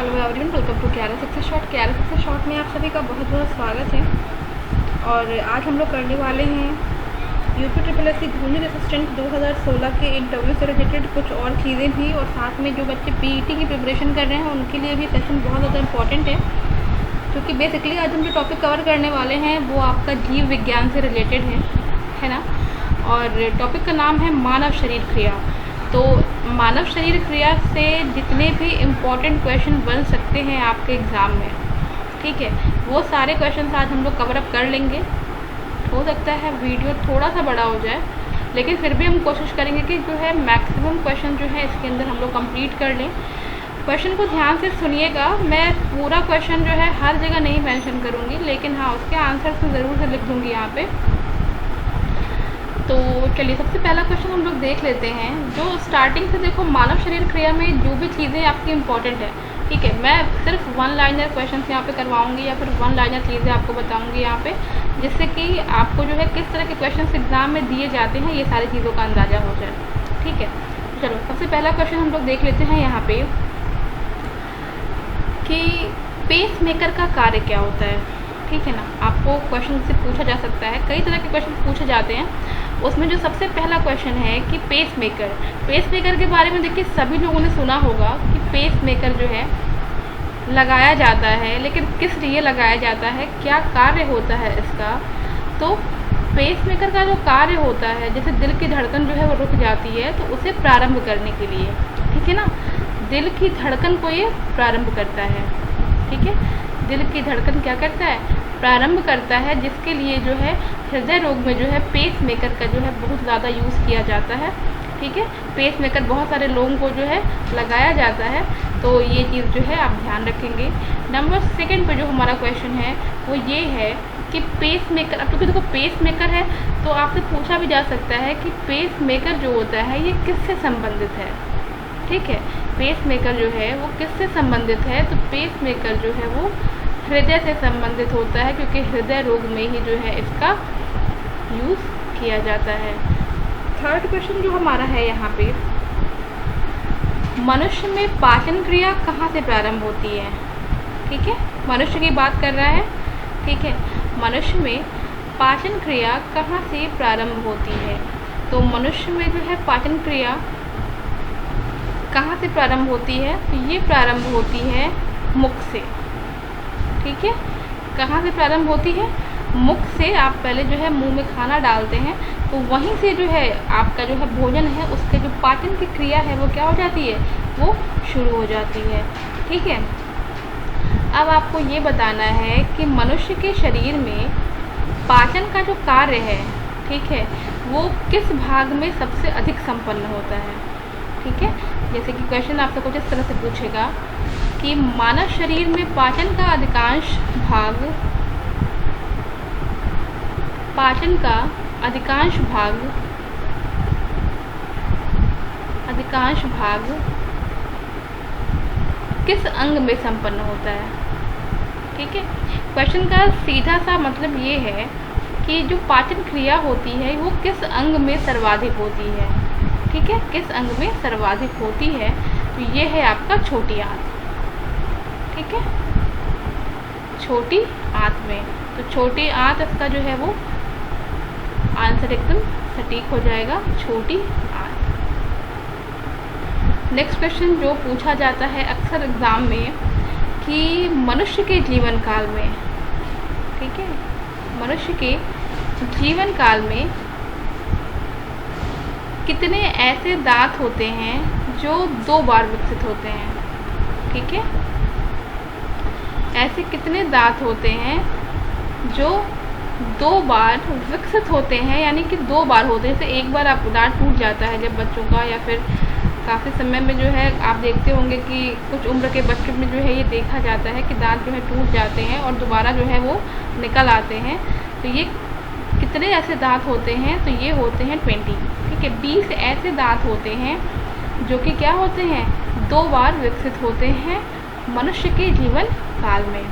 Hello everyone, welcome to KRS success shot. KRS success shot में आप सभी का बहुत बहुत स्वागत है। और आज हम लोग करने वाले हैं यूपी SSSC जूनियर असिस्टेंट 2016 के इंटरव्यू से रिलेटेड कुछ और चीज़ें भी, और साथ में जो बच्चे PET की प्रिपरेशन कर रहे हैं उनके लिए भी सेशन बहुत ज़्यादा इंपॉर्टेंट है, क्योंकि बेसिकली आज हम जो टॉपिक कवर करने वाले हैं वो आपका जीव विज्ञान से रिलेटेड है ना। और टॉपिक का नाम है मानव शरीर क्रिया। तो मानव शरीर क्रिया से जितने भी इम्पॉर्टेंट क्वेश्चन बन सकते हैं आपके एग्ज़ाम में, ठीक है, वो सारे क्वेश्चन आज हम लोग कवर अप कर लेंगे। हो सकता है वीडियो थोड़ा सा बड़ा हो जाए, लेकिन फिर भी हम कोशिश करेंगे कि जो है मैक्सिमम क्वेश्चन जो है इसके अंदर हम लोग कंप्लीट कर लें। क्वेश्चन को ध्यान से सुनिएगा। मैं पूरा क्वेश्चन जो है हर जगह नहीं मेंशन करूँगी, लेकिन हाँ उसके आंसर से ज़रूर से लिख दूँगी यहाँ पे। तो चलिए सबसे पहला क्वेश्चन हम लोग देख लेते हैं, जो स्टार्टिंग से देखो मानव शरीर क्रिया में जो भी चीज़ें आपकी इम्पॉर्टेंट है, ठीक है, मैं सिर्फ वन लाइनर क्वेश्चन यहाँ पे करवाऊंगी या फिर वन लाइनर चीज़ें आपको बताऊंगी यहाँ पे, जिससे कि आपको जो है किस तरह के क्वेश्चन एग्जाम में दिए जाते हैं ये सारी चीज़ों का अंदाज़ा हो जाए, ठीक है। चलो सबसे पहला क्वेश्चन हम लोग देख लेते हैं यहाँ पे कि पेस मेकर का कार्य क्या होता है, ठीक है ना। आपको क्वेश्चन से पूछा जा सकता है, कई तरह के क्वेश्चन पूछे जाते हैं। उसमें जो सबसे पहला क्वेश्चन है कि पेस मेकर के बारे में देखिए सभी लोगों ने सुना होगा कि पेस मेकर जो है लगाया जाता है, लेकिन किस लिए लगाया जाता है, क्या कार्य होता है इसका। तो पेस मेकर का जो कार्य होता है, जैसे दिल की धड़कन जो है वो रुक जाती है तो उसे प्रारंभ करने के लिए, ठीक है ना, दिल की धड़कन को ये प्रारंभ करता है, ठीक है। दिल की धड़कन क्या करता है, प्रारंभ करता है, जिसके लिए जो है हृदय रोग में जो है पेस मेकर का जो है बहुत ज़्यादा यूज़ किया जाता है, ठीक है। पेस मेकर बहुत सारे लोगों को जो है लगाया जाता है, तो ये चीज़ जो है आप ध्यान रखेंगे। नंबर सेकंड पे जो हमारा क्वेश्चन है वो ये है कि पेस मेकर, अब क्योंकि देखो पेस मेकर है तो आपसे पूछा भी जा सकता है कि पेस मेकर जो होता है ये किससे संबंधित है, ठीक है। पेस मेकर जो है वो किससे संबंधित है, तो पेस मेकर जो है वो हृदय से संबंधित होता है, क्योंकि हृदय रोग में ही जो है इसका यूज़ किया जाता है। थर्ड क्वेश्चन जो हमारा है यहाँ पे, मनुष्य में पाचन क्रिया कहाँ से प्रारंभ होती है, ठीक है, मनुष्य की बात कर रहा है, ठीक है। मनुष्य में पाचन क्रिया कहाँ से प्रारंभ होती है, तो मनुष्य में जो है पाचन क्रिया कहाँ से प्रारंभ होती है, तो ये प्रारंभ होती है मुख से, ठीक है। कहाँ से प्रारंभ होती है, मुख से। आप पहले जो है मुंह में खाना डालते हैं तो वहीं से जो है आपका जो है भोजन है उसके जो पाचन की क्रिया है वो क्या हो जाती है, वो शुरू हो जाती है, ठीक है। अब आपको ये बताना है कि मनुष्य के शरीर में पाचन का जो कार्य है, ठीक है, वो किस भाग में सबसे अधिक संपन्न होता है, ठीक है। जैसे कि क्वेश्चन आपसे कुछ इस तरह से पूछेगा कि मानव शरीर में पाचन का अधिकांश भाग किस अंग में संपन्न होता है, ठीक है। क्वेश्चन का सीधा सा मतलब ये है कि जो पाचन क्रिया होती है वो किस अंग में सर्वाधिक होती है, ठीक है, किस अंग में सर्वाधिक होती है, तो ये है आपका छोटी आंत, ठीक है, छोटी आंत में। तो छोटी आंत इसका जो है वो आंसर एकदम सटीक हो जाएगा, छोटी आंत। नेक्स्ट क्वेश्चन जो पूछा जाता है अक्सर एग्जाम में कि मनुष्य के जीवन काल में, ठीक है, मनुष्य के जीवन काल में कितने ऐसे दांत होते हैं जो 2 बार विकसित होते हैं, ठीक है। ऐसे कितने दांत होते हैं जो 2 बार विकसित होते हैं, यानी कि 2 बार होते हैं। जैसे एक बार आप दांत टूट जाता है जब बच्चों का, या फिर काफ़ी समय में जो है आप देखते होंगे कि कुछ उम्र के बच्चों में जो है ये देखा जाता है कि दांत जो है टूट जाते हैं और दोबारा जो है वो निकल आते हैं। तो ये कितने ऐसे दांत होते हैं, तो ये होते हैं 20, ठीक है। 20 ऐसे दांत होते हैं जो कि क्या होते हैं, 2 बार विकसित होते हैं मनुष्य के जीवन काल में,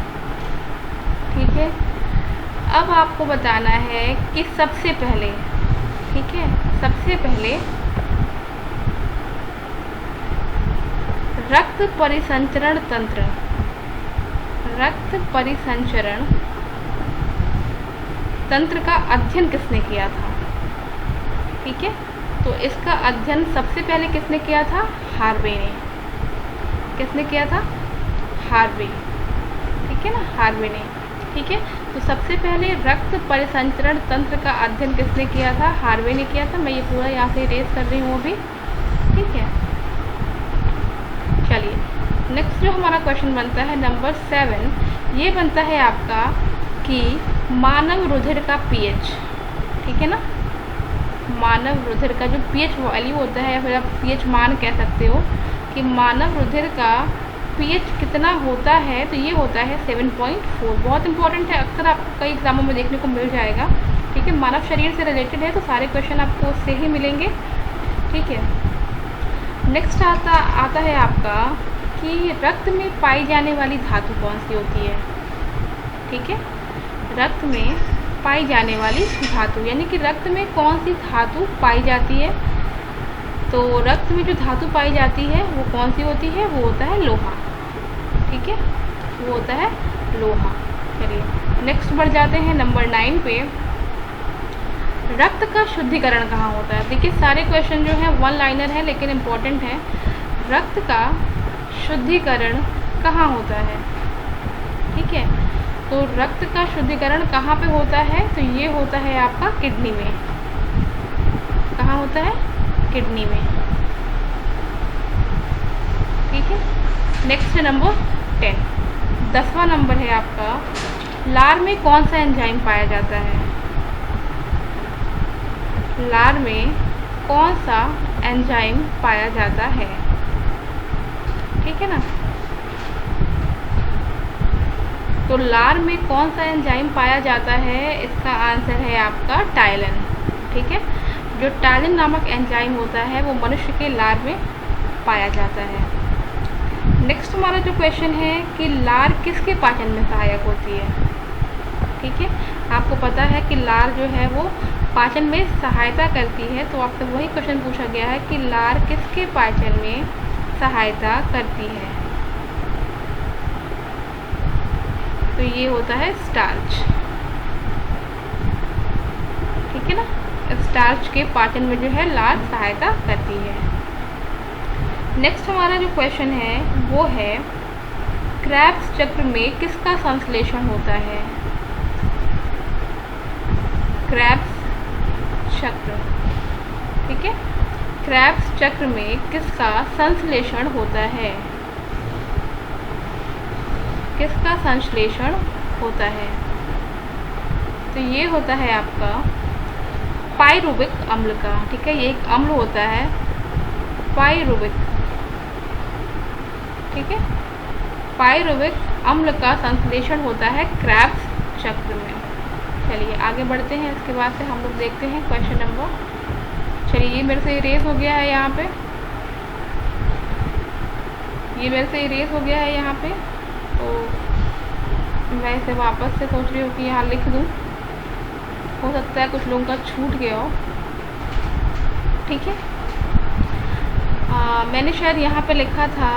ठीक है। अब आपको बताना है कि सबसे पहले, ठीक है, सबसे पहले रक्त परिसंचरण तंत्र, रक्त परिसंचरण तंत्र का अध्ययन किसने किया था? ठीक है, तो इसका अध्ययन सबसे पहले किसने किया था? हार्वे ने। किसने किया था? हार्वे। ठीक है ना, हार्वे ने। ठीक है, तो सबसे पहले रक्त परिसंचरण तंत्र का अध्ययन किसने किया था? हार्वे ने किया था। मैं ये पूरा यहाँ से इरेज कर रही हूँ अभी। ठीक है, चलिए नेक्स्ट जो हमारा क्वेश्चन बनता है नंबर 7, ये बनता है आपका कि मानव रुधिर का पीएच। ठीक है ना, मानव रुधिर का जो पीएच वैल्यू होता है या फिर आप पीएच मान कह सकते हो कि मानव रुधिर का पीएच कितना होता है, तो ये होता है 7.4। बहुत इंपॉर्टेंट है, अक्सर आपको कई एग्जामों में देखने को मिल जाएगा। ठीक है, मानव शरीर से रिलेटेड है तो सारे क्वेश्चन आपको उससे ही मिलेंगे। ठीक है, नेक्स्ट आता है आपका कि रक्त में पाई जाने वाली धातु कौन सी होती है? ठीक है, रक्त में पाई जाने वाली धातु, यानी कि रक्त में कौन सी धातु पाई जाती है? तो रक्त में जो धातु पाई जाती है वो कौन सी होती है? वो होता है लोहा। ठीक है, वो होता है लोहा। चलिए नेक्स्ट बढ़ जाते हैं नंबर 9 पे। रक्त का शुद्धिकरण कहाँ होता है? देखिए सारे क्वेश्चन जो हैं वन लाइनर है लेकिन इम्पोर्टेंट है। रक्त का शुद्धिकरण कहाँ होता है? ठीक है, तो रक्त का शुद्धिकरण कहाँ पे होता है? तो ये होता है आपका किडनी में। कहाँ होता है? किडनी में। ठीक है, नेक्स्ट नंबर 10, 10वां नंबर है आपका, लार में कौन सा एंजाइम पाया जाता है? लार में कौन सा एंजाइम पाया जाता है? ठीक है ना, तो लार में कौन सा एंजाइम पाया जाता है? इसका आंसर है आपका टाइलिन। ठीक है, जो टाइलिन नामक एंजाइम होता है वो मनुष्य के लार में पाया जाता है। नेक्स्ट हमारा जो क्वेश्चन है कि लार किसके पाचन में सहायक होती है? ठीक है, आपको पता है कि लार जो है वो पाचन में सहायता करती है, तो आपसे वही क्वेश्चन पूछा गया है कि लार किसके पाचन में सहायता करती है? तो ये होता है स्टार्च। ठीक है ना, स्टार्च के पाचन में जो है लार सहायता करती है। नेक्स्ट हमारा जो क्वेश्चन है वो है क्रेब्स चक्र में किसका संश्लेषण होता है? क्रेब्स चक्र। ठीक है, क्रेब्स चक्र में किसका संश्लेषण होता है? किसका संश्लेषण होता है? तो ये होता है आपका पाइरुविक अम्ल का। ठीक है, ये एक अम्ल होता है पाइरुविक। ठीक है, पाइरुविक अम्ल का संश्लेषण होता है क्रेब्स चक्र में। चलिए आगे बढ़ते हैं, इसके बाद से हम लोग देखते हैं क्वेश्चन नंबर। चलिए ये मेरे से इरेज हो गया है यहाँ पे, ये मेरे से इरेज हो गया है यहाँ पे, तो मैं इसे वापस से सोच रही हूँ कि यहाँ लिख दूँ। हो सकता है कुछ लोगों का छूट गया हो। ठीक है, मैंने शायद यहाँ पे लिखा था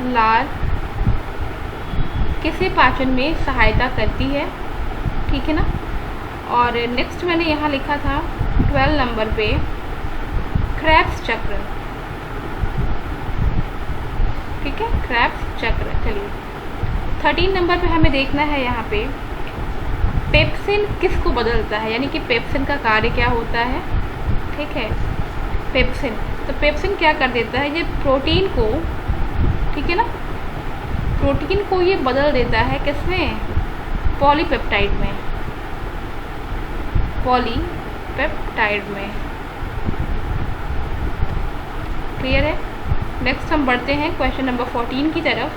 लार किसे पाचन में सहायता करती है। ठीक है ना, और नेक्स्ट मैंने यहाँ लिखा था 12 नंबर पे क्रेब्स चक्र। ठीक है, क्रेब्स चक्र। चलिए 13 नंबर पे हमें देखना है यहाँ पे पेप्सिन किसको बदलता है, यानी कि पेप्सिन का कार्य क्या होता है। ठीक है, पेप्सिन, तो पेप्सिन क्या कर देता है? ये प्रोटीन को, ठीक है ना, प्रोटीन को ये बदल देता है किसमें? पॉलीपेप्टाइड में। पॉलीपेप्टाइड में। क्लियर है? नेक्स्ट हम बढ़ते हैं क्वेश्चन नंबर 14 की तरफ।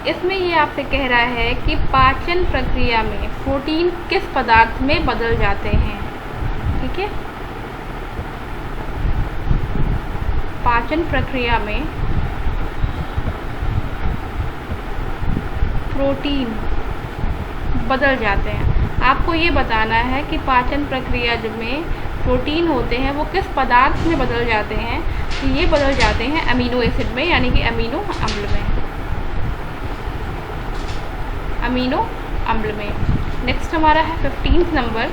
इसमें ये आपसे कह रहा है कि पाचन प्रक्रिया में प्रोटीन किस पदार्थ में बदल जाते हैं। ठीक है, पाचन प्रक्रिया में प्रोटीन बदल जाते हैं। आपको ये बताना है कि पाचन प्रक्रिया में प्रोटीन होते हैं वो किस पदार्थ में बदल जाते हैं। ये बदल जाते हैं अमीनो एसिड में, यानी कि अमीनो अम्ल में, अमीनो अम्ल में। नेक्स्ट हमारा है 15 नंबर,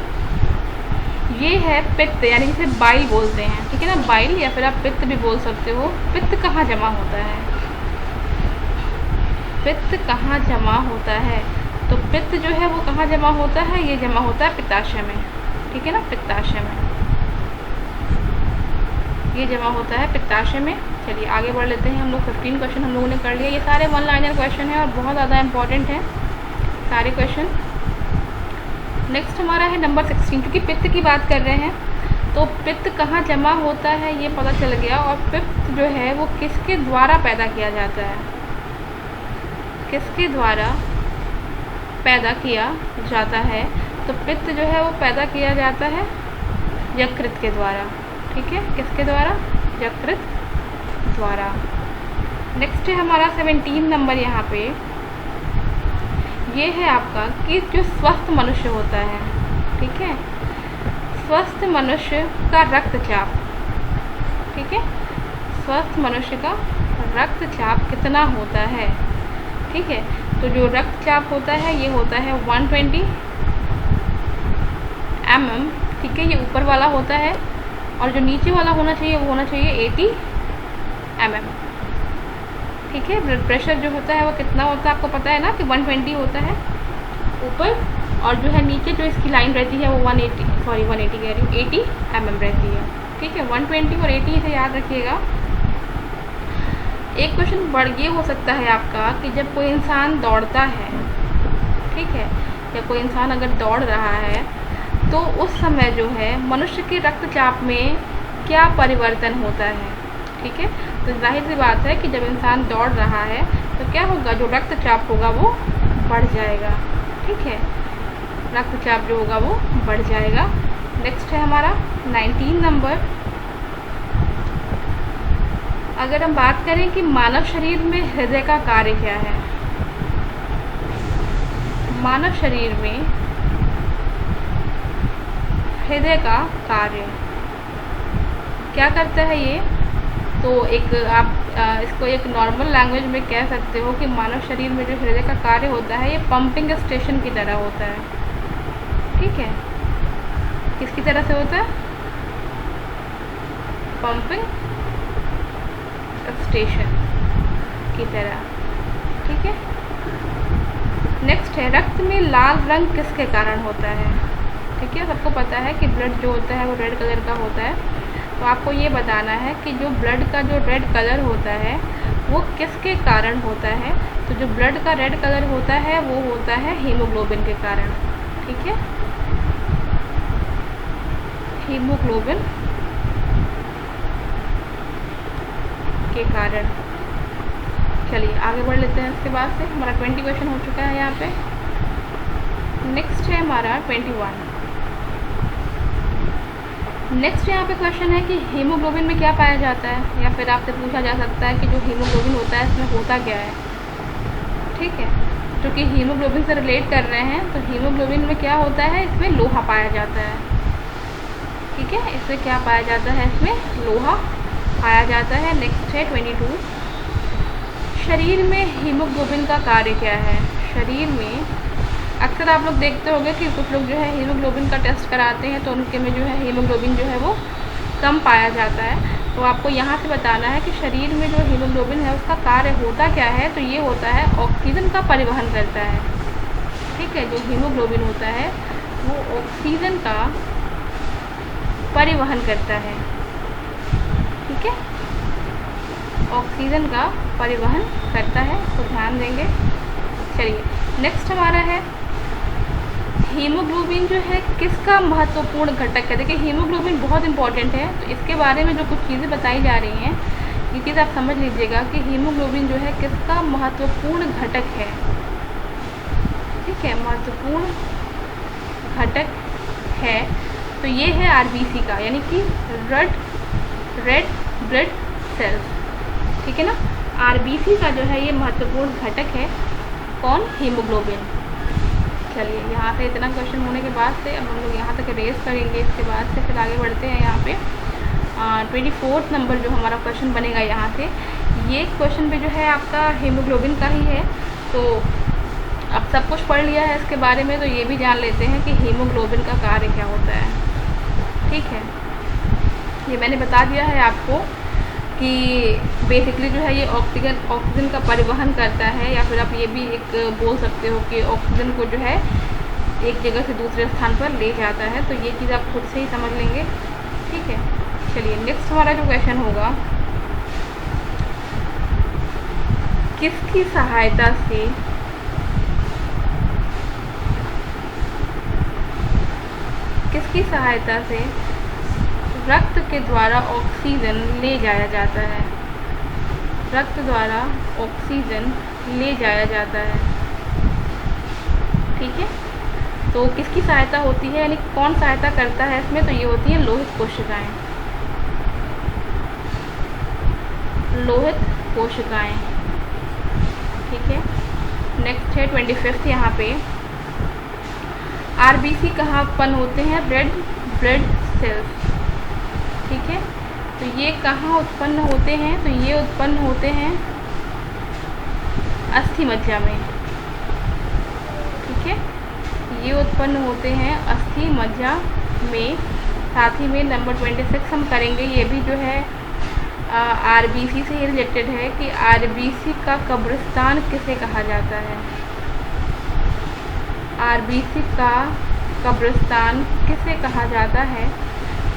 ये है पित्त, यानी कि इसे बाइल बोलते हैं, ठीक है ना, बाइल या फिर आप पित्त भी बोल सकते हो। पित्त कहाँ जमा होता है? पित्त कहाँ जमा होता है? तो पित्त जो है वो कहाँ जमा होता है? ये जमा होता है पित्ताशय में, ठीक है ना, पित्ताशय में ये जमा होता है, पित्ताशय में। चलिए आगे बढ़ लेते हैं हम लोग। 15 क्वेश्चन हम लोगों ने कर लिया। ये सारे वन लाइनर क्वेश्चन हैं और बहुत ज़्यादा इंपॉर्टेंट हैं सारे क्वेश्चन। नेक्स्ट हमारा है नंबर 16, क्योंकि पित्त की बात कर रहे हैं तो पित्त कहाँ जमा होता है ये पता चल गया। और पित्त जो है वो किसके द्वारा पैदा किया जाता है? किसके द्वारा पैदा किया जाता है? तो पित्त जो है वो पैदा किया जाता है यकृत के द्वारा, ठीक है, किसके द्वारा? यकृत द्वारा। नेक्स्ट है हमारा 17 नंबर, यहाँ पे ये है आपका कि जो स्वस्थ मनुष्य होता है, ठीक है, स्वस्थ मनुष्य का रक्तचाप, ठीक है, स्वस्थ मनुष्य का रक्तचाप कितना होता है? ठीक है, तो जो रक्तचाप होता है ये होता है 120 mm, ठीक है, ये ऊपर वाला होता है, और जो नीचे वाला होना चाहिए वो होना चाहिए 80 mm, ठीक है। ब्लड प्रेशर जो होता है वो कितना होता है आपको पता है ना, कि 120 होता है ऊपर, और जो है नीचे जो इसकी लाइन रहती है वो 180 कह रही हूँ 80 mm रहती है, ठीक है। 120 और 80 से याद रखिएगा। एक क्वेश्चन बढ़ ये हो सकता है आपका कि जब कोई इंसान दौड़ता है, ठीक है, या कोई इंसान अगर दौड़ रहा है तो उस समय जो है मनुष्य के रक्तचाप में क्या परिवर्तन होता है, ठीक है। तो जाहिर सी बात है कि जब इंसान दौड़ रहा है तो क्या होगा, जो रक्तचाप होगा वो बढ़ जाएगा, ठीक है, रक्तचाप जो होगा वो बढ़ जाएगा। नेक्स्ट है हमारा 19 नंबर। अगर हम बात करें कि मानव शरीर में हृदय का कार्य क्या है, मानव शरीर में हृदय का कार्य क्या करता है ये, तो एक आप इसको एक नॉर्मल लैंग्वेज में कह सकते हो कि मानव शरीर में जो हृदय का कार्य होता है ये पंपिंग स्टेशन की तरह होता है, ठीक है। किसकी तरह से होता है? पंपिंग स्टेशन की तरह, ठीक है। नेक्स्ट है रक्त में लाल रंग किसके कारण होता है, ठीक है। सबको पता है कि ब्लड जो होता है वो रेड कलर का होता है, तो आपको ये बताना है कि जो ब्लड का जो रेड कलर होता है वो किसके कारण होता है। तो जो ब्लड का रेड कलर होता है वो होता है हीमोग्लोबिन के कारण, ठीक है, हीमोग्लोबिन के कारण। चलिए आगे बढ़ लेते हैं। इसके बाद से हमारा 20 क्वेश्चन हो चुका है यहाँ पे। नेक्स्ट है हमारा 21। नेक्स्ट यहाँ पे क्वेश्चन है कि हीमोग्लोबिन में क्या पाया जाता है, या फिर आपसे पूछा जा सकता है कि जो हीमोग्लोबिन होता है इसमें होता क्या है, ठीक है। क्योंकि हीमोग्लोबिन से रिलेट कर रहे हैं तो हीमोग्लोबिन में क्या होता है, इसमें लोहा पाया जाता है, ठीक है, इसमें क्या पाया जाता है, इसमें लोहा पाया जाता है। नेक्स्ट है 22। शरीर में हीमोग्लोबिन का कार्य क्या है। शरीर में अक्सर आप लोग देखते होंगे कि कुछ लोग जो है हीमोग्लोबिन का टेस्ट कराते हैं तो उनके में जो है हीमोग्लोबिन जो है वो कम पाया जाता है। तो आपको यहाँ से बताना है कि शरीर में जो हीमोग्लोबिन है उसका कार्य होता क्या है। तो ये होता है ऑक्सीजन का परिवहन करता है, ठीक है। जो हीमोग्लोबिन होता है वो ऑक्सीजन का परिवहन करता है, ठीक है, ऑक्सीजन का परिवहन करता है, तो ध्यान देंगे। चलिए नेक्स्ट हमारा है हीमोग्लोबिन जो है किसका महत्वपूर्ण घटक है। देखिए हीमोग्लोबिन बहुत इंपॉर्टेंट है, तो इसके बारे में जो कुछ चीज़ें बताई जा रही हैं ये चीज़ आप समझ लीजिएगा कि हीमोग्लोबिन जो है किसका महत्वपूर्ण घटक है, ठीक है, महत्वपूर्ण घटक है। तो ये है आरबीसी का, यानी कि रेड ब्लड सेल्स, ठीक है ना। आरबीसी का जो है ये महत्वपूर्ण घटक है, कौन, हीमोग्लोबिन। चलिए यहाँ से इतना क्वेश्चन होने के बाद से अब हम लोग यहाँ तक रेस करेंगे, इसके बाद से फिर आगे बढ़ते हैं यहाँ पे 24 नंबर जो हमारा क्वेश्चन बनेगा यहाँ से, ये क्वेश्चन भी जो है आपका हीमोग्लोबिन का ही है। तो अब सब कुछ पढ़ लिया है इसके बारे में, तो ये भी जान लेते हैं कि हीमोग्लोबिन का कार्य क्या होता है। ठीक है, ये मैंने बता दिया है आपको कि बेसिकली जो है ये ऑक्सीजन का परिवहन करता है, या फिर आप ये भी एक बोल सकते हो कि ऑक्सीजन को जो है एक जगह से दूसरे स्थान पर ले जाता है। तो ये चीज़ आप खुद से ही समझ लेंगे। ठीक है, चलिए नेक्स्ट हमारा जो क्वेश्चन होगा, किसकी सहायता से रक्त के द्वारा ऑक्सीजन ले जाया जाता है? रक्त द्वारा ऑक्सीजन ले जाया जाता है। ठीक है, तो किसकी सहायता होती है, यानी कौन सहायता करता है इसमें? तो ये होती हैं लोहित कोशिकाएं। लोहित कोशिकाएं। ठीक है, नेक्स्ट है 25 यहाँ पे, आरबीसी कहाँ उत्पन्न होते हैं? Red blood cells. ठीक है, तो ये कहाँ उत्पन्न होते हैं? तो ये उत्पन्न होते हैं अस्थि मज्जा में। ठीक है, ये उत्पन्न होते हैं अस्थि मज्जा में। साथ ही में नंबर 26 हम करेंगे, ये भी जो है आरबीसी से ही रिलेटेड है कि आरबीसी का कब्रिस्तान किसे कहा जाता है? आरबीसी का कब्रिस्तान किसे कहा जाता है?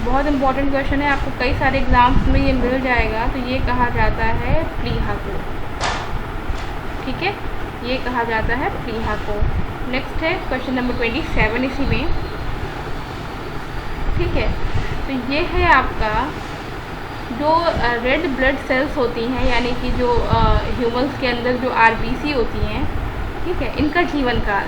बहुत इंपॉर्टेंट क्वेश्चन है, आपको कई सारे एग्जाम्स में ये मिल जाएगा। तो ये कहा जाता है प्लीहा को। ठीक है, ये कहा जाता है प्लीहा को। नेक्स्ट है क्वेश्चन नंबर 27 इसी में। ठीक है, तो ये है आपका जो रेड ब्लड सेल्स होती हैं, यानी कि जो ह्यूमन्स के अंदर जो आरबीसी होती हैं। ठीक है, इनका जीवन काल।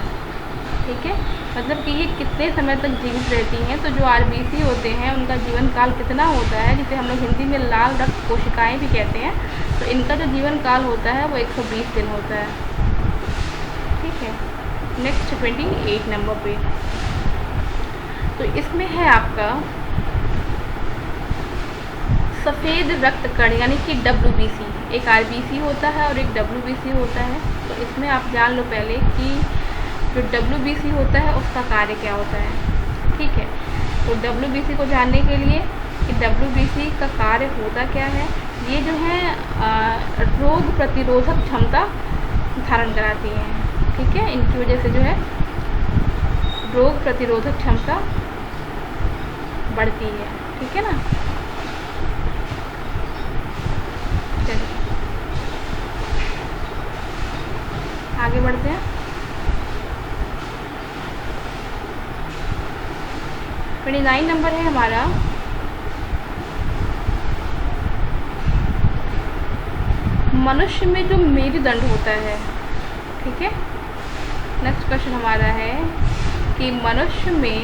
ठीक है, मतलब कि ये कितने समय तक जीवित रहती हैं। तो जो आरबीसी होते हैं उनका जीवन काल कितना होता है, जिसे हम लोग हिंदी में लाल रक्त कोशिकाएं भी कहते हैं। तो इनका जो जीवन काल होता है वो 120 दिन होता है। ठीक है, नेक्स्ट 28 नंबर पे, तो इसमें है आपका सफ़ेद रक्त कण, यानी कि WBC। एक आरबीसी होता है और एक WBC होता है। तो इसमें आप जान लो पहले कि जो WBC होता है उसका कार्य क्या होता है। ठीक है, तो WBC को जानने के लिए कि WBC का कार्य होता क्या है, ये जो है रोग प्रतिरोधक क्षमता धारण कराती हैं। ठीक है, इनकी वजह से जो है रोग प्रतिरोधक क्षमता बढ़ती है। ठीक है ना, चलिए आगे बढ़ते हैं। 29 नंबर है हमारा, मनुष्य में जो मेरुदंड होता है। ठीक है, नेक्स्ट क्वेश्चन हमारा है कि मनुष्य में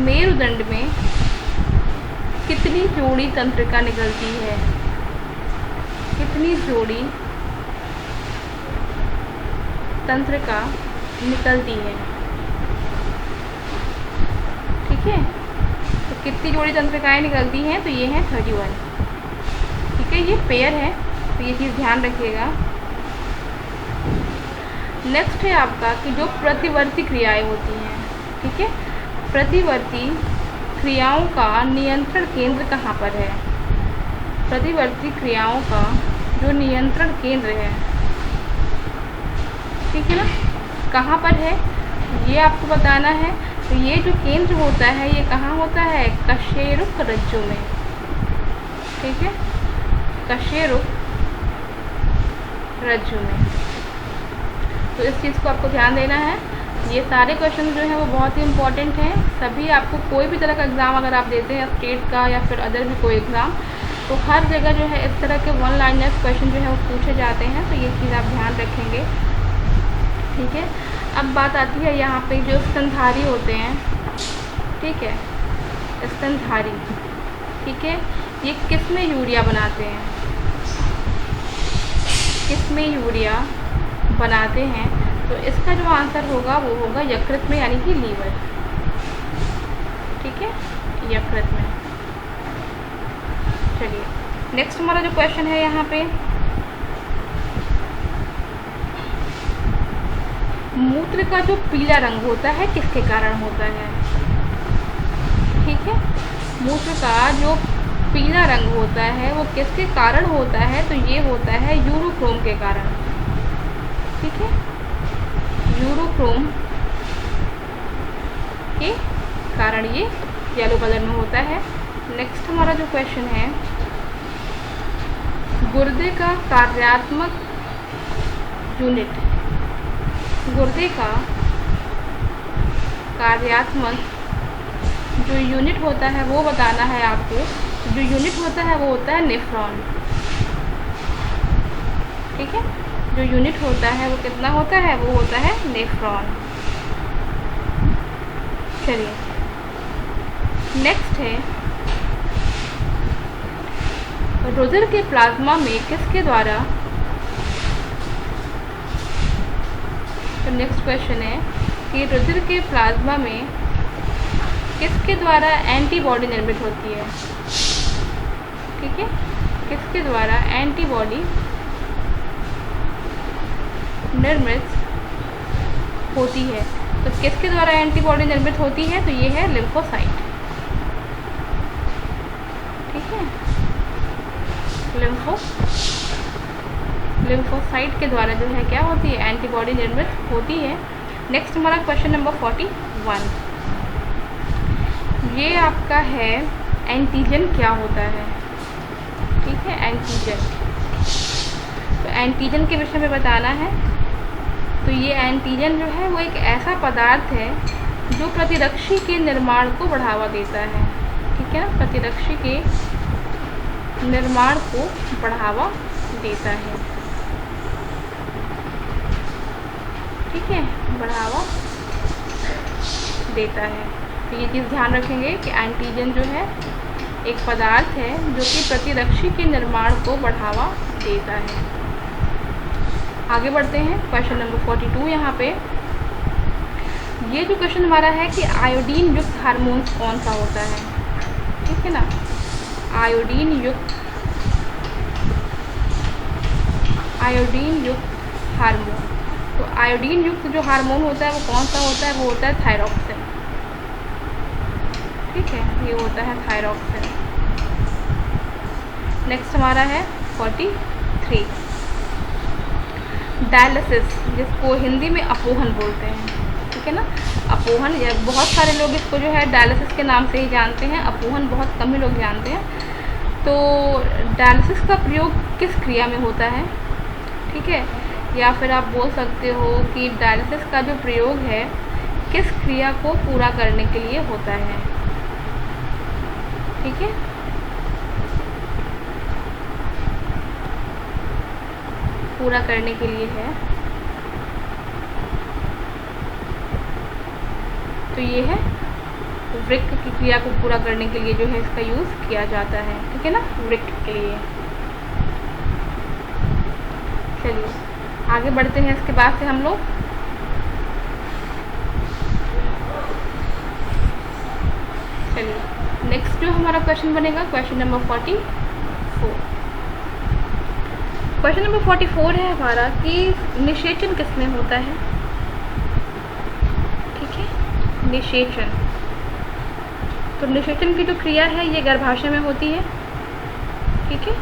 मेरुदंड में कितनी जोड़ी तंत्रिका निकलती है? कितनी जोड़ी तंत्रिका निकलती है? ठीक है, तो कितनी जोड़ी तंत्रिकाएं निकलती हैं? तो ये हैं 31। ठीक है, ये पेयर है, तो ये चीज़ ध्यान रखिएगा। नेक्स्ट है आपका कि जो प्रतिवर्ती क्रियाएं होती हैं। ठीक है, प्रतिवर्ती क्रियाओं का नियंत्रण केंद्र कहाँ पर है? प्रतिवर्ती क्रियाओं का जो नियंत्रण केंद्र है, ठीक है ना, कहाँ पर है ये आपको बताना है। तो ये जो केंद्र होता है ये कहाँ होता है? कशेरुक रज्जु में। ठीक है, कशेरुक रज्जु में। तो इस चीज़ को आपको ध्यान देना है। ये सारे क्वेश्चन जो हैं वो बहुत ही इंपॉर्टेंट हैं। सभी आपको कोई भी तरह का एग्ज़ाम अगर आप देते हैं, स्टेट का या फिर अदर भी कोई एग्ज़ाम, तो हर जगह जो है इस तरह के 1 लाइनर क्वेश्चन जो है वो पूछे जाते हैं। तो ये चीज़ आप ध्यान रखेंगे। ठीक है, अब बात आती है यहाँ पे जो स्तनधारी होते हैं। ठीक है, स्तनधारी। ठीक है, ये किस में यूरिया बनाते हैं? किस में यूरिया बनाते हैं? तो इसका जो आंसर होगा वो होगा यकृत में, यानी कि लीवर। ठीक ठीक है, यकृत में। चलिए नेक्स्ट हमारा जो क्वेश्चन है यहाँ पे, मूत्र का जो पीला रंग होता है किसके कारण होता है? ठीक है, मूत्र का जो पीला रंग होता है वो किसके कारण होता है? तो ये होता है यूरोक्रोम के कारण। ठीक है, यूरोक्रोम के कारण ये येलो कलर में होता है। नेक्स्ट हमारा जो क्वेश्चन है, गुर्दे का कार्यात्मक यूनिट, गुर्दे का कार्यात्मक जो यूनिट होता है वो बताना है आपको। जो यूनिट होता है वो होता है नेफ्रॉन। ठीक है, जो यूनिट होता है वो कितना होता है? वो होता है नेफ्रॉन। चलिए नेक्स्ट है, रुधिर के प्लाज्मा में किसके द्वारा, तो नेक्स्ट क्वेश्चन है कि रुधिर के प्लाज्मा में किसके द्वारा एंटीबॉडी निर्मित होती है? ठीक है, किसके द्वारा एंटीबॉडी निर्मित होती है? तो किसके द्वारा एंटीबॉडी निर्मित होती है? तो ये है लिम्फोसाइट। ठीक है, लिम्फोसाइट के द्वारा जो है क्या होती है? एंटीबॉडी निर्मित होती है। नेक्स्ट हमारा क्वेश्चन नंबर 41, ये आपका है एंटीजन क्या होता है? ठीक है, एंटीजन, तो एंटीजन के विषय में बताना है। तो ये एंटीजन जो है वो एक ऐसा पदार्थ है जो प्रतिरक्षी के निर्माण को बढ़ावा देता है। ठीक है ना, प्रतिरक्षी के निर्माण को बढ़ावा देता है। ठीक है, बढ़ावा देता है। तो ये चीज़ ध्यान रखेंगे कि एंटीजन जो है एक पदार्थ है जो कि प्रतिरक्षी के निर्माण को बढ़ावा देता है। आगे बढ़ते हैं, क्वेश्चन नंबर 42 यहाँ पे। ये जो क्वेश्चन हमारा है कि आयोडीन युक्त हार्मोन कौन सा होता है? ठीक है ना, आयोडीन युक्त हार्मोन। तो आयोडीन युक्त जो हार्मोन होता है वो कौन सा होता है? वो होता है थायरॉक्सिन। ठीक है, ये होता है थायरॉक्सिन। नेक्स्ट हमारा है 43, डायलिसिस, जिसको हिंदी में अपोहन बोलते हैं। ठीक है ना, अपोहन, बहुत सारे लोग इसको जो है डायलिसिस के नाम से ही जानते हैं, अपोहन बहुत कम ही लोग जानते हैं। तो डायलिसिस का प्रयोग किस क्रिया में होता है? ठीक है, या फिर आप बोल सकते हो कि डायलिसिस का जो प्रयोग है किस क्रिया को पूरा करने के लिए होता है? ठीक है, पूरा करने के लिए है। तो ये है वृक्क की क्रिया को पूरा करने के लिए जो है इसका यूज़ किया जाता है। ठीक है ना, वृक्क के लिए। चलिए आगे बढ़ते हैं। इसके बाद से हम लोग नेक्स्ट जो हमारा क्वेश्चन बनेगा क्वेश्चन नंबर 44। क्वेश्चन नंबर 44 है हमारा कि निषेचन किसमें होता है? ठीक है, निषेचन, तो निषेचन की जो क्रिया है ये गर्भाशय में होती है। ठीक है,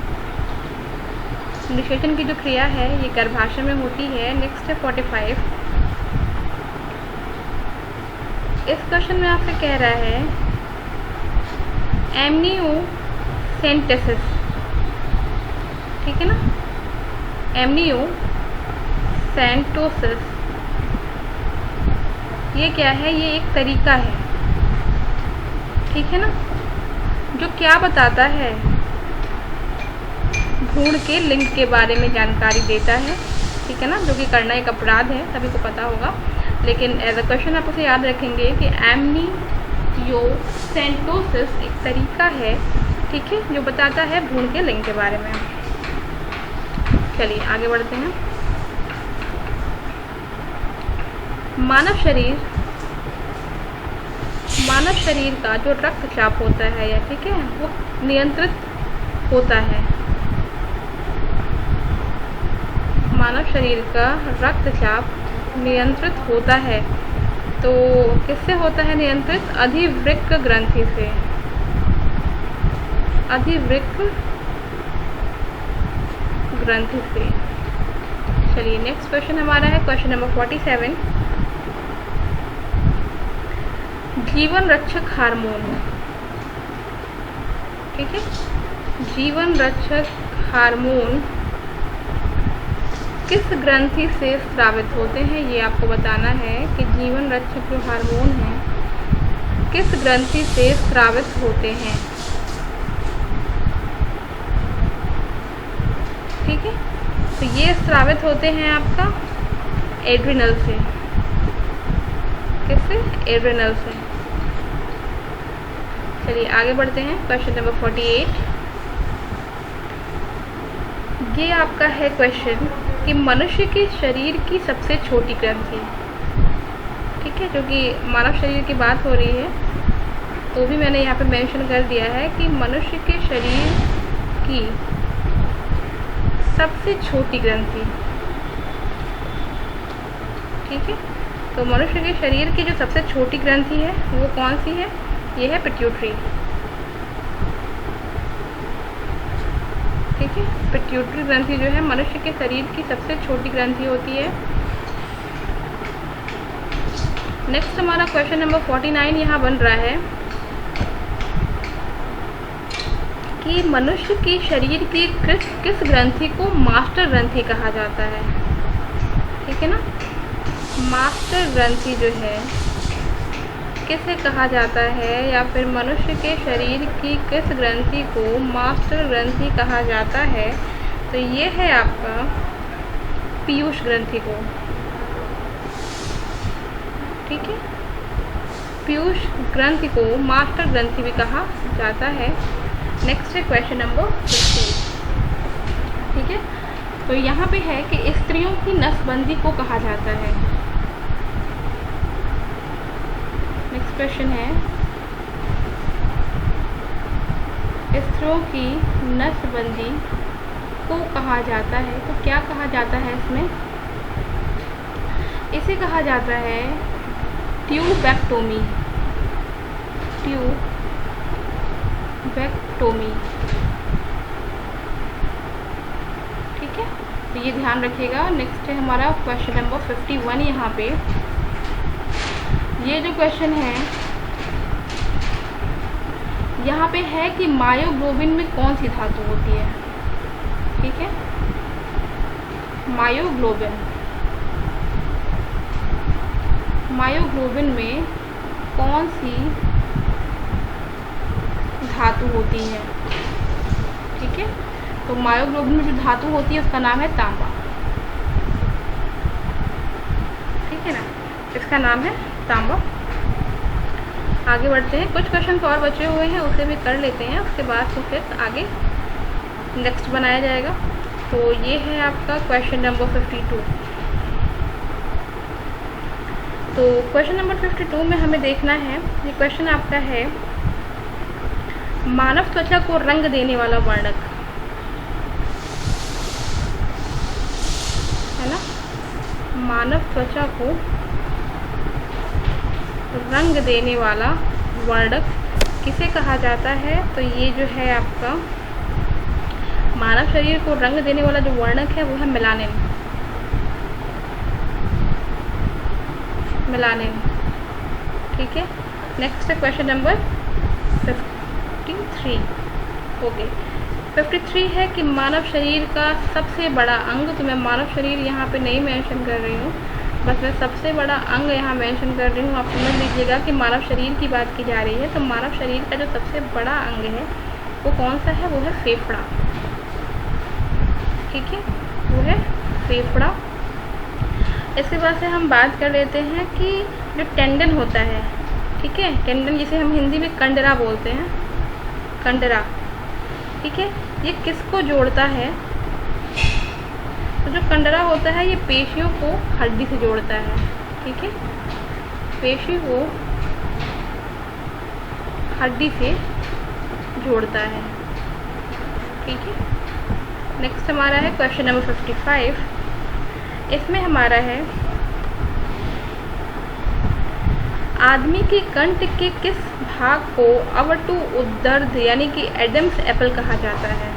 निषेचन की जो क्रिया है ये गर्भाशय में होती है। नेक्स्ट है 45। इस क्वेश्चन में आपसे कह रहा है एमनियोसेंटेसिस। ठीक है ना, एमनियोसेंटोसिस ये क्या है? ये एक तरीका है। ठीक है ना, जो क्या बताता है? भ्रूण के लिंग के बारे में जानकारी देता है। ठीक है ना, जो कि करना एक अपराध है, सभी को पता होगा, लेकिन एज अ क्वेश्चन आप उसे याद रखेंगे कि एमनियोसेंटोसिस एक तरीका है। ठीक है, जो बताता है भ्रूण के लिंग के बारे में। चलिए आगे बढ़ते हैं। मानव शरीर का जो रक्तचाप होता है या ठीक है वो नियंत्रित होता है। मानव शरीर का रक्तचाप नियंत्रित होता है, तो किससे होता है नियंत्रित? अधिवृक्क ग्रंथि से। अधिवृक्क ग्रंथि से। चलिए नेक्स्ट क्वेश्चन हमारा है क्वेश्चन नंबर 47। जीवन रक्षक हार्मोन, ठीक है, जीवन रक्षक हार्मोन किस ग्रंथि से स्रावित होते हैं, ये आपको बताना है कि जीवन रक्षक जो हार्मोन है किस ग्रंथि से स्रावित होते हैं। ठीक है, तो ये स्रावित होते हैं आपका एड्रिनल से। किससे? एड्रिनल से। चलिए आगे बढ़ते हैं क्वेश्चन नंबर 48। ये आपका है क्वेश्चन कि मनुष्य के शरीर की सबसे छोटी ग्रंथि, ठीक है, क्योंकि मानव शरीर की बात हो रही है तो भी मैंने यहाँ पे मेंशन कर दिया है कि मनुष्य के शरीर की सबसे छोटी ग्रंथि, ठीक है, तो मनुष्य के शरीर की जो सबसे छोटी ग्रंथि है वो कौन सी है? ये है पिट्यूटरी। ठीक है, पिट्यूटरी ग्रंथि जो है मनुष्य के शरीर की सबसे छोटी ग्रंथि होती है। नेक्स्ट हमारा क्वेश्चन नंबर 49 यहाँ बन रहा है कि मनुष्य की शरीर की किस ग्रंथि को मास्टर ग्रंथि कहा जाता है। ठीक है ना, मास्टर ग्रंथि जो है किसे कहा जाता है, या फिर मनुष्य के शरीर की किस ग्रंथि को मास्टर ग्रंथि कहा जाता है? तो ये है आपका पीयूष ग्रंथि को। ठीक है, पीयूष ग्रंथि को मास्टर ग्रंथि भी कहा जाता है। नेक्स्ट है क्वेश्चन नंबर 50। ठीक है, तो यहाँ पे है कि स्त्रियों की नसबंदी को कहा जाता है। नेक्स्ट क्वेश्चन है स्त्रियों की नसबंदी को कहा जाता है, तो क्या कहा जाता है इसमें? इसे कहा जाता है ट्यूबैक्टोमी। ट्यूबैक्टोमी, ठीक है, तो ये ध्यान रखिएगा। नेक्स्ट है हमारा क्वेश्चन नंबर 51। यहाँ पे ये जो क्वेश्चन है यहाँ पे है कि मायोग्लोबिन में कौन सी धातु होती है। ठीक है, मायोग्लोबिन में कौन सी धातु होती है। ठीक है, तो मायोग्लोबिन में जो धातु होती है उसका नाम है तांबा। ठीक है ना, इसका नाम है तांबा। आगे बढ़ते हैं, कुछ क्वेश्चन और बचे हुए हैं उसे भी कर लेते हैं, उसके बाद तो फिर आगे नेक्स्ट बनाया जाएगा। तो ये है आपका क्वेश्चन नंबर 52। तो क्वेश्चन नंबर 52 में हमें देखना है, ये क्वेश्चन आपका है मानव त्वचा को रंग देने वाला वर्णक, है ना, मानव त्वचा को रंग देने वाला वर्णक किसे कहा जाता है? तो ये जो है आपका मानव शरीर को रंग देने वाला जो वर्णक है वो है मेलानिन। ठीक है, नेक्स्ट है क्वेश्चन नंबर 53। ओके, 53 है कि मानव शरीर का सबसे बड़ा अंग, तो मैं मानव शरीर यहाँ पे नहीं मेंशन कर रही हूँ, बस मैं सबसे बड़ा अंग यहाँ मेंशन कर रही हूँ। आप समझ लीजिएगा कि मानव शरीर की बात की जा रही है, तो मानव शरीर का जो सबसे बड़ा अंग है वो कौन सा है? वो है फेफड़ा। ठीक है, वो है फेफड़ा। इसके बाद से हम बात कर लेते हैं कि जो टेंडन होता है, ठीक है, टेंडन जिसे हम हिंदी में कंडरा बोलते हैं, कंडरा, ठीक है, ये किसको जोड़ता है? तो जो कंडरा होता है ये पेशियों को हड्डी से जोड़ता है। ठीक है, पेशी को हड्डी से जोड़ता है। ठीक है, नेक्स्ट हमारा है क्वेश्चन नंबर 55। इसमें हमारा है आदमी के कंठ के किस भाग को अवटु उदर्ध यानी कि एडम्स एप्पल कहा जाता है।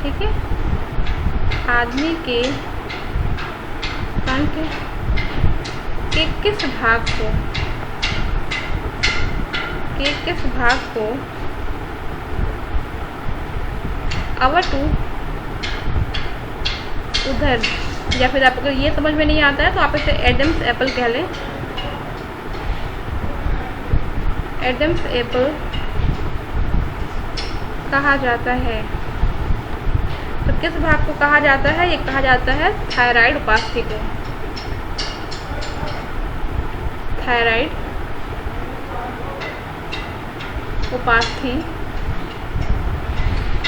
ठीक है, आदमी के कंठ के किस भाग को अवटु उदर्ध, या फिर आपको ये समझ में नहीं आता है तो आप इसे एडम्स एप्पल कह लें। एडम्स एप्पल कहा जाता है। तो किस भाग को कहा जाता है? ये कहा जाता है थायराइड उपास्थि को। थायराइड उपास्थि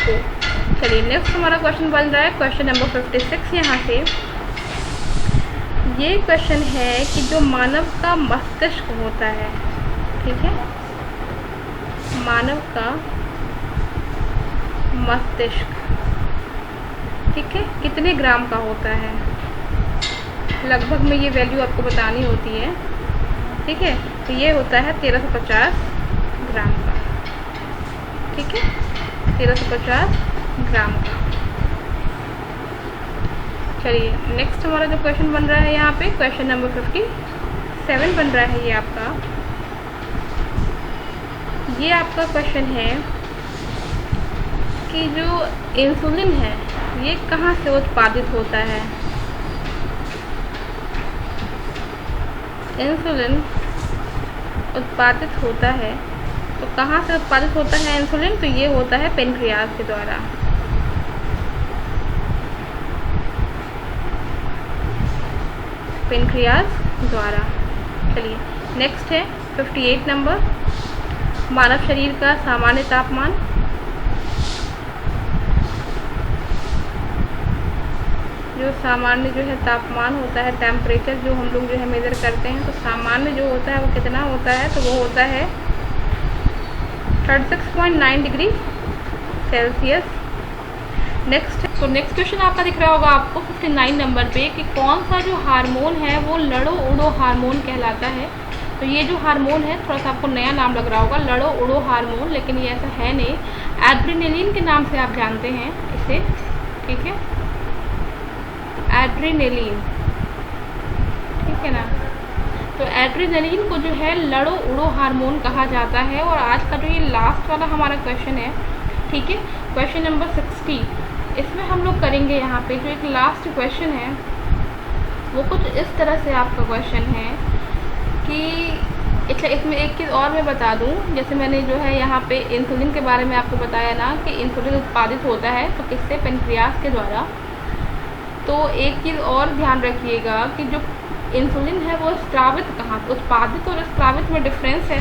को। चलिए नेक्स्ट हमारा क्वेश्चन बन रहा है क्वेश्चन नंबर 56। यहाँ से ये क्वेश्चन है कि जो मानव का मस्तिष्क होता है, ठीक है, मानव का मस्तिष्क, ठीक है, कितने ग्राम का होता है? लगभग में ये वैल्यू आपको बतानी होती है। ठीक है, तो ये होता है 1350 ग्राम का। ठीक है, 1350 ग्राम का। चलिए नेक्स्ट हमारा जो क्वेश्चन बन रहा है यहाँ पे क्वेश्चन नंबर 57 बन रहा है। ये आपका क्वेश्चन है कि जो इंसुलिन है ये कहाँ से उत्पादित होता है। इंसुलिन उत्पादित होता है तो कहाँ से उत्पादित होता है इंसुलिन? तो ये होता है पेनक्रियाज के द्वारा। पेनक्रियाज द्वारा। चलिए नेक्स्ट है 58 नंबर, मानव शरीर का सामान्य तापमान। जो सामान्य जो है तापमान होता है, टेम्परेचर जो हम लोग जो है मेज़र करते हैं, तो सामान्य जो होता है वो कितना होता है? तो वो होता है 36.9 डिग्री सेल्सियस। नेक्स्ट क्वेश्चन आपका दिख रहा होगा आपको 59 नंबर पे कि कौन सा जो हार्मोन है वो लड़ो उड़ो हार्मोन कहलाता है। तो ये जो हार्मोन है थोड़ा सा आपको नया नाम लग रहा होगा, लड़ो उड़ो हार्मोन, लेकिन ये ऐसा है नहीं। एड्रेनलिन के नाम से आप जानते हैं इसे। ठीक है, एड्रेनलिन, ठीक है ना। तो एड्रेनलिन को जो है लड़ो उड़ो हार्मोन कहा जाता है। और आज का जो ये लास्ट वाला हमारा क्वेश्चन है, ठीक है, क्वेश्चन नंबर 60, इसमें हम लोग करेंगे यहाँ पे जो एक लास्ट क्वेश्चन है वो कुछ इस तरह से आपका क्वेश्चन है कि इसमें एक चीज़ और मैं बता दूँ। जैसे मैंने जो है यहाँ पे इंसुलिन के बारे में आपको बताया ना कि इंसुलिन उत्पादित होता है तो किससे? पेनक्रियाज के द्वारा। तो एक चीज़ और ध्यान रखिएगा कि जो इंसुलिन है वो स्रावित कहाँ, उत्पादित और स्रावित में डिफरेंस है।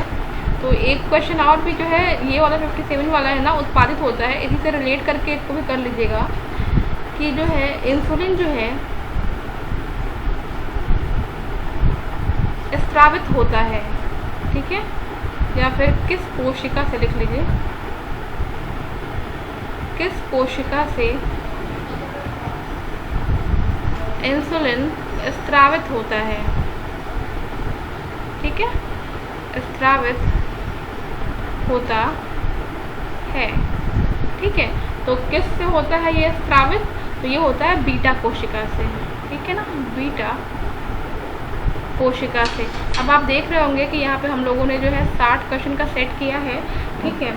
तो एक क्वेश्चन और भी जो है ये वाला 57 वाला है ना, उत्पादित होता है, इसी से रिलेट करके इसको भी कर लीजिएगा कि जो है इंसुलिन जो है स्रावित होता है। ठीक है, या फिर किस कोशिका से लिख लीजिए, किस कोशिका से इंसुलिन स्रावित होता है। ठीक है, स्रावित होता है। ठीक है, तो किस से होता है ये स्रावित? तो ये होता है बीटा कोशिका से। ठीक है ना, बीटा कोशिका से। अब आप देख रहे होंगे कि यहाँ पे हम लोगों ने जो है 60 क्वेश्चन का सेट किया है। ठीक है,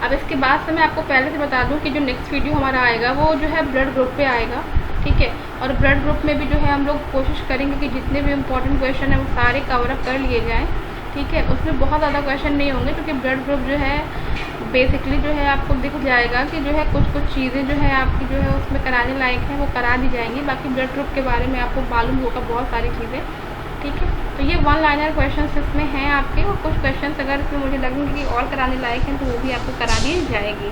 अब इसके बाद से मैं आपको पहले से बता दूं कि जो नेक्स्ट वीडियो हमारा आएगा वो जो है ब्लड ग्रुप पे आएगा। ठीक है, और ब्लड ग्रुप में भी जो है हम लोग कोशिश करेंगे कि जितने भी इम्पोर्टेंट क्वेश्चन है वो सारे कवर अप कर लिए जाएँ। ठीक है, उसमें बहुत ज़्यादा क्वेश्चन नहीं होंगे क्योंकि ब्लड ग्रुप जो है बेसिकली जो है आपको दिख जाएगा कि जो है कुछ चीज़ें जो है आपकी जो है उसमें कराने लायक है वो करा दी जाएंगी। बाकी ब्लड ग्रुप के बारे में आपको मालूम होगा बहुत सारी चीज़ें। ठीक है, तो ये 1 लाइनर क्वेश्चन इसमें हैं आपके, और कुछ क्वेश्चन अगर इसमें मुझे लगेंगे कि और कराने लायक हैं तो वो भी आपको करा दी जाएगी।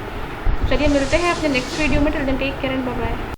चलिए मिलते हैं अपने नेक्स्ट वीडियो में। Till then take care and bye bye.